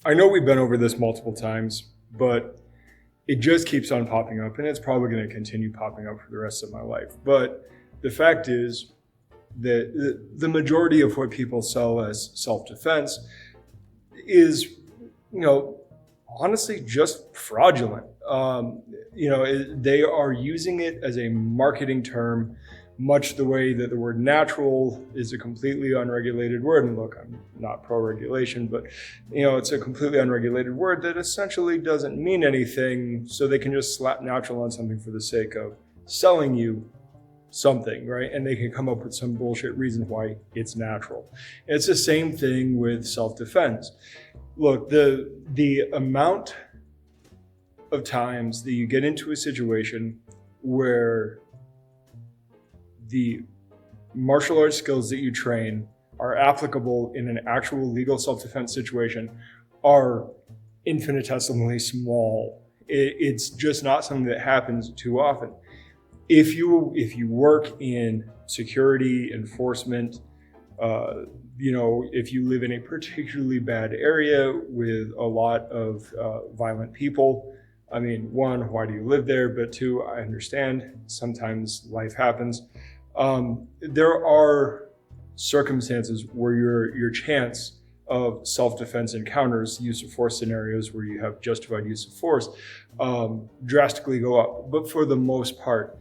I know we've been over this multiple times, but it just keeps on popping up, and it's probably going to continue popping up for the rest of my life. But the fact is that the majority of what people sell as self-defense is, honestly just fraudulent. They are using it as a marketing term, much the way that the word natural is a completely unregulated word. And look, I'm not pro-regulation, but it's a completely unregulated word that essentially doesn't mean anything. So they can just slap natural on something for the sake of selling you something, right? And they can come up with some bullshit reason why it's natural. It's the same thing with self-defense. Look, the amount of times that you get into a situation where the martial arts skills that you train are applicable in an actual legal self-defense situation are infinitesimally small. It's just not something that happens too often. If you work in security enforcement, if you live in a particularly bad area with a lot of violent people, I mean, one, why do you live there? But two, I understand sometimes life happens. There are circumstances where your chance of self-defense encounters, use of force scenarios where you have justified use of force, drastically go up. But for the most part,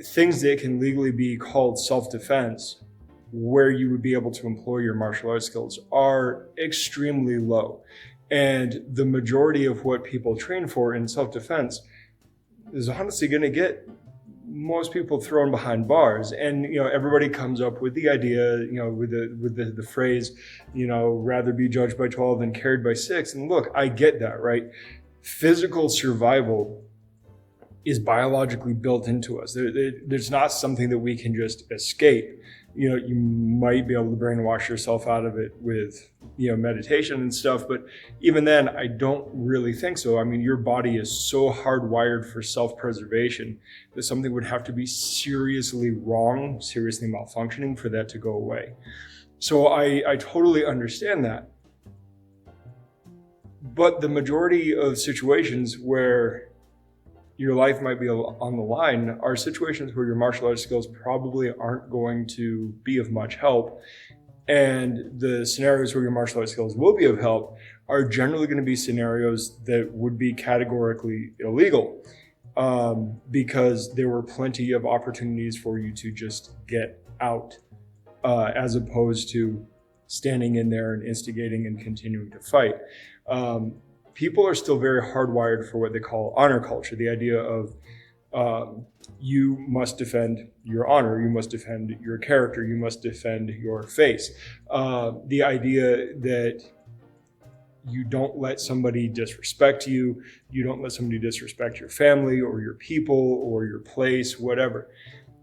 things that can legally be called self-defense, where you would be able to employ your martial arts skills, are extremely low. And the majority of what people train for in self-defense is honestly going to get most people thrown behind bars. And everybody comes up with the idea, with the phrase, rather be judged by 12 than carried by 6. And look, I get that, right? Physical survival is biologically built into us. There's not something that we can just escape. You might be able to brainwash yourself out of it with, meditation and stuff. But even then, I don't really think so. I mean, your body is so hardwired for self-preservation that something would have to be seriously wrong, seriously malfunctioning for that to go away. So I totally understand that. But the majority of situations where your life might be on the line are situations where your martial arts skills probably aren't going to be of much help. And the scenarios where your martial arts skills will be of help are generally going to be scenarios that would be categorically illegal, because there were plenty of opportunities for you to just get out, as opposed to standing in there and instigating and continuing to fight. People are still very hardwired for what they call honor culture, the idea of you must defend your honor, you must defend your character, you must defend your face. The idea that you don't let somebody disrespect you, you don't let somebody disrespect your family or your people or your place, whatever.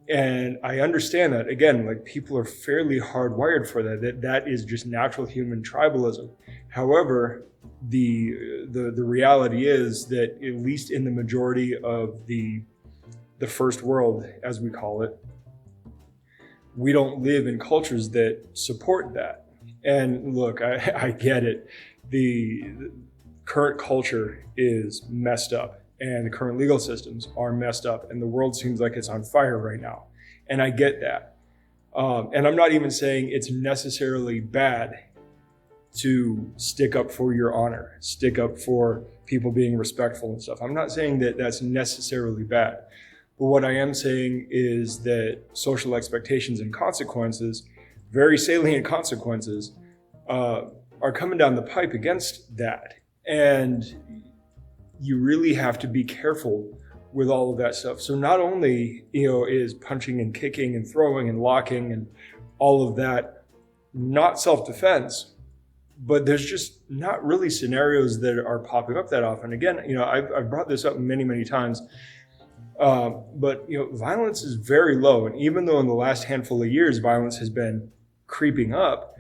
And I understand that. Again, like, people are fairly hardwired for that is just natural human tribalism. However, the reality is that, at least in the majority of the first world, as we call it, we don't live in cultures that support that. And look, I get it. The current culture is messed up, and the current legal systems are messed up, and the world seems like it's on fire right now. And I get that. And I'm not even saying it's necessarily bad to stick up for your honor, stick up for people being respectful and stuff. I'm not saying that that's necessarily bad. But what I am saying is that social expectations and consequences, very salient consequences, are coming down the pipe against that. And you really have to be careful with all of that stuff. So not only, is punching and kicking and throwing and locking and all of that not self-defense, but there's just not really scenarios that are popping up that often. Again, I've brought this up many, many times, but violence is very low. And even though in the last handful of years, violence has been creeping up,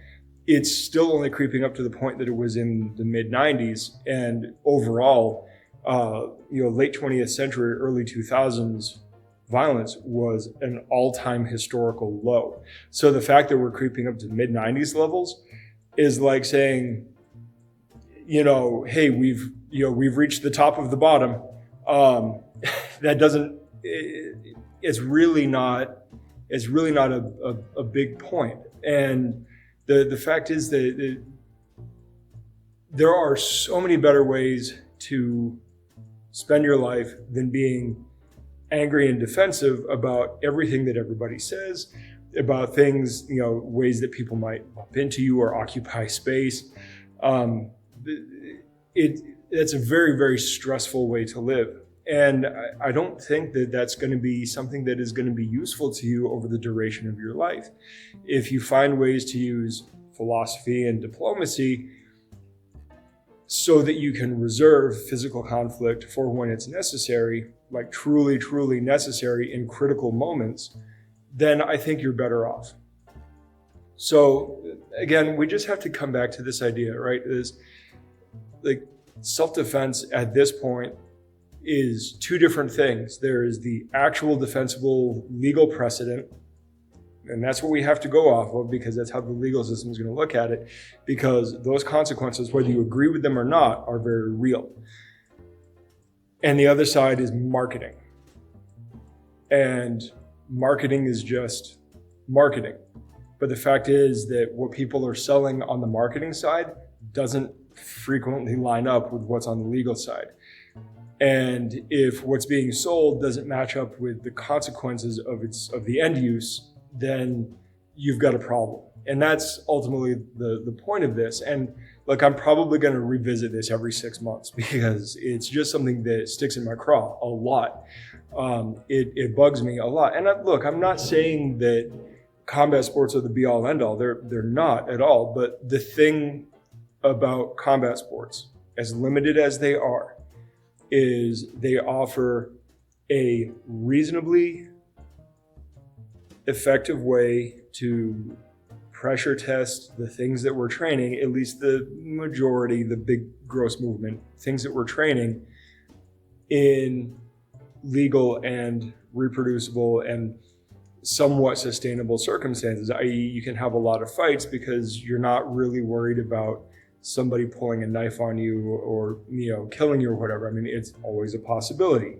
it's still only creeping up to the point that it was in the mid 90s. And overall, late 20th century, early 2000s, violence was an all-time historical low. So the fact that we're creeping up to mid 90s levels is like saying hey, we've reached the top of the bottom. That doesn't, it's really not a big point. And the fact is that there are so many better ways to spend your life than being angry and defensive about everything that everybody says, about things, ways that people might bump into you or occupy space. It's a very, very stressful way to live. And I don't think that that's going to be something that is going to be useful to you over the duration of your life. If you find ways to use philosophy and diplomacy so that you can reserve physical conflict for when it's necessary, like truly, truly necessary in critical moments, then I think you're better off. So again, we just have to come back to this idea, right? Is like self-defense at this point is two different things. There is the actual defensible legal precedent, and that's what we have to go off of because that's how the legal system is going to look at it, because those consequences, whether you agree with them or not, are very real. And the other side is marketing. And marketing is just marketing. But the fact is that what people are selling on the marketing side doesn't frequently line up with what's on the legal side. And if what's being sold doesn't match up with the consequences of the end use, then you've got a problem. And that's ultimately the point of this. And look, I'm probably going to revisit this every 6 months because it's just something that sticks in my craw a lot. It bugs me a lot. And look, I'm not saying that combat sports are the be all end all. They're not at all. But the thing about combat sports, as limited as they are, is they offer a reasonably effective way to pressure test the things that we're training, at least the majority, the big gross movement, things that we're training in legal and reproducible and somewhat sustainable circumstances, i.e. you can have a lot of fights because you're not really worried about somebody pulling a knife on you or killing you or whatever. I mean, it's always a possibility.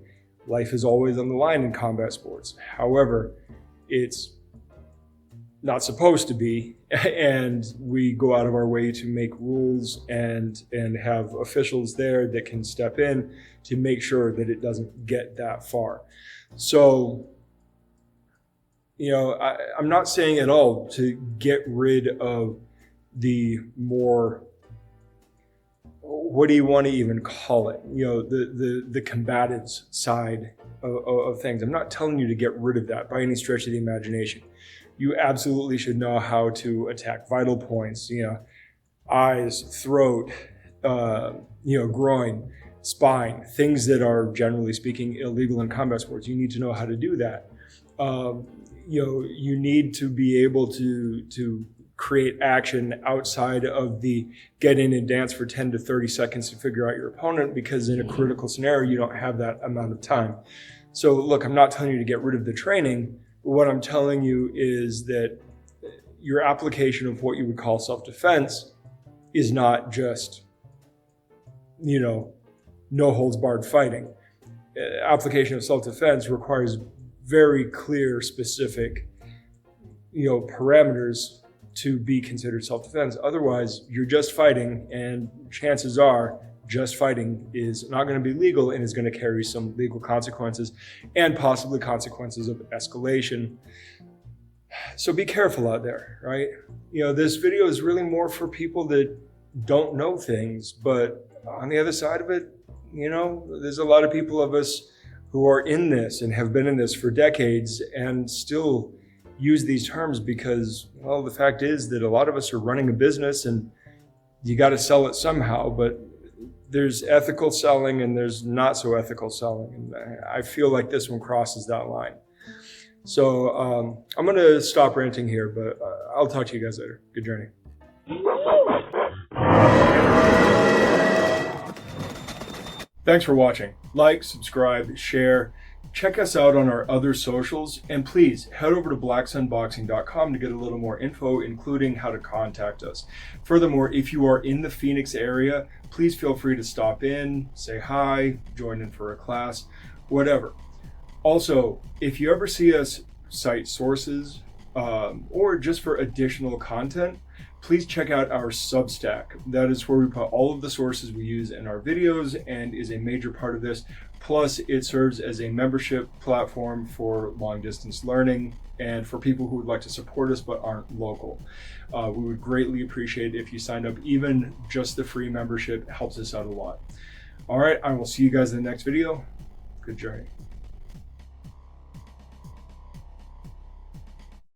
Life is always on the line in combat sports. However, it's not supposed to be, and we go out of our way to make rules and have officials there that can step in to make sure that it doesn't get that far. So, I'm not saying at all to get rid of the more, what do you want to even call it? The combatives side of things. I'm not telling you to get rid of that by any stretch of the imagination. You absolutely should know how to attack vital points, eyes, throat, groin, spine, things that are generally speaking illegal in combat sports. You need to know how to do that. You need to be able to create action outside of the get in and dance for 10 to 30 seconds to figure out your opponent, because in a critical scenario, you don't have that amount of time. So look, I'm not telling you to get rid of the training. What I'm telling you is that your application of what you would call self-defense is not just, no holds barred fighting. Application of self-defense requires very clear, specific, parameters to be considered self-defense. Otherwise, you're just fighting, and chances are just fighting is not going to be legal and is going to carry some legal consequences and possibly consequences of escalation. So be careful out there, right? This video is really more for people that don't know things, but on the other side of it, there's a lot of people of us who are in this and have been in this for decades and still use these terms because, well, the fact is that a lot of us are running a business and you got to sell it somehow, but there's ethical selling and there's not so ethical selling. And I feel like this one crosses that line. So I'm going to stop ranting here, but I'll talk to you guys later. Good journey. Thanks for watching. Like, subscribe, share, Check us out on our other socials, and please head over to blacksunboxing.com to get a little more info, including how to contact us. Furthermore, if you are in the Phoenix area, please feel free to stop in, say hi, join in for a class, whatever. Also, if you ever see us cite sources or just for additional content, please check out our Substack. That is where we put all of the sources we use in our videos and is a major part of this. Plus, it serves as a membership platform for long distance learning and for people who would like to support us but aren't local. We would greatly appreciate it if you signed up. Even just the free membership helps us out a lot. All right, I will see you guys in the next video. Good journey.